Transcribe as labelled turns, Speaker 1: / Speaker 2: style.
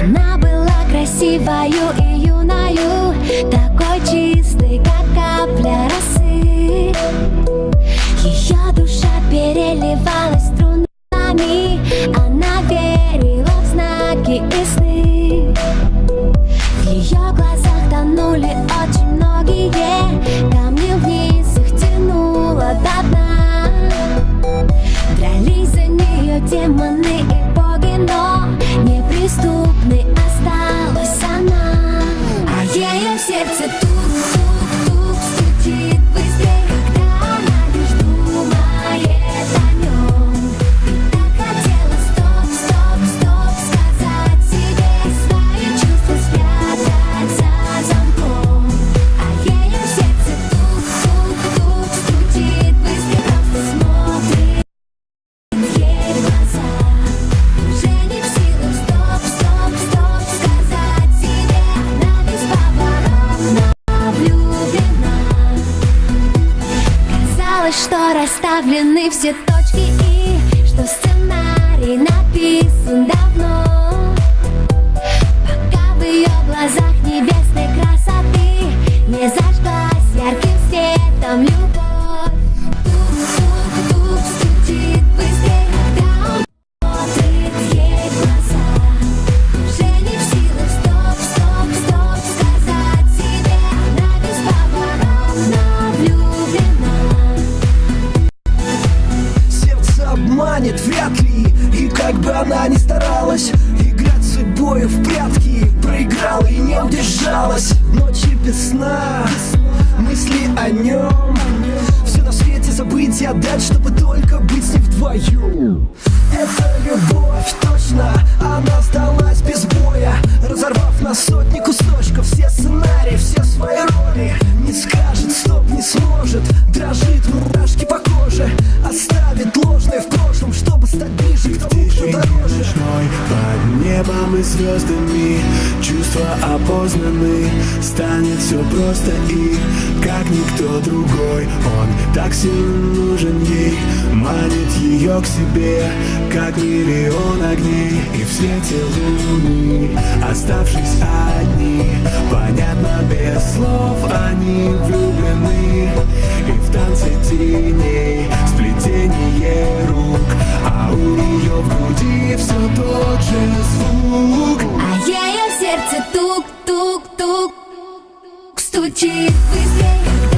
Speaker 1: Она была красивою и юною, такой чистой, как капля росы. Ее душа переливалась струнами, она верила в знаки и сны. В ее глазах тонули очень многие, камни вниз их тянуло до дна. Дрались за нее демоны и боги, но неприступной осталась она. А ее сердце тук-тук-тук стучит быстрее, когда она лишь думает о нем. И так хотела стоп-стоп-стоп сказать себе, свои чувства спрятать за замком. А ее сердце тук-тук-тук стучит быстрее, просто смотрит ей в глаза. Уже не в силах стоп-стоп-стоп сказать себе, она бесповоротно влюблена. Казалось, что расставлены все точки и что сценарий написан давно, пока в ее глазах небесной красоты не зажглась ярким светом любовь. Тук-тук-тук стучит быстрее, когда он смотрит ей в глаза. Уже не в силах стоп-стоп-стоп сказать себе, она бесповоротно влюблена.
Speaker 2: Сердце обманет вряд ли, и как бы она ни старалась играть с судьбою в прятки, проиграла и не удержалась. Ночи без сна, мысли о нем, все на свете забыть и отдать, чтобы только быть с ним вдвоем. Это любовь, точно, она сдалась без боя, разорвав на сотни кусочков все сценарии, все свои роли. Не скажет стоп, не сможет, дрожит мурашки по коже, оставит ложное в прошлом, чтобы стать ближе к тому, кто дороже.
Speaker 3: Ночной, под небом и звездами чувства опознаны, станет все просто и как никто другой. Он так сильно нужен ей, манит ее к себе, как миллион огней. И в свете луны, оставшись одни, понятно без слов, они влюблены. И в танце теней сплетение рук, а у нее в груди все тот же звук.
Speaker 1: А ее сердце тук-тук-тук стучит быстрее,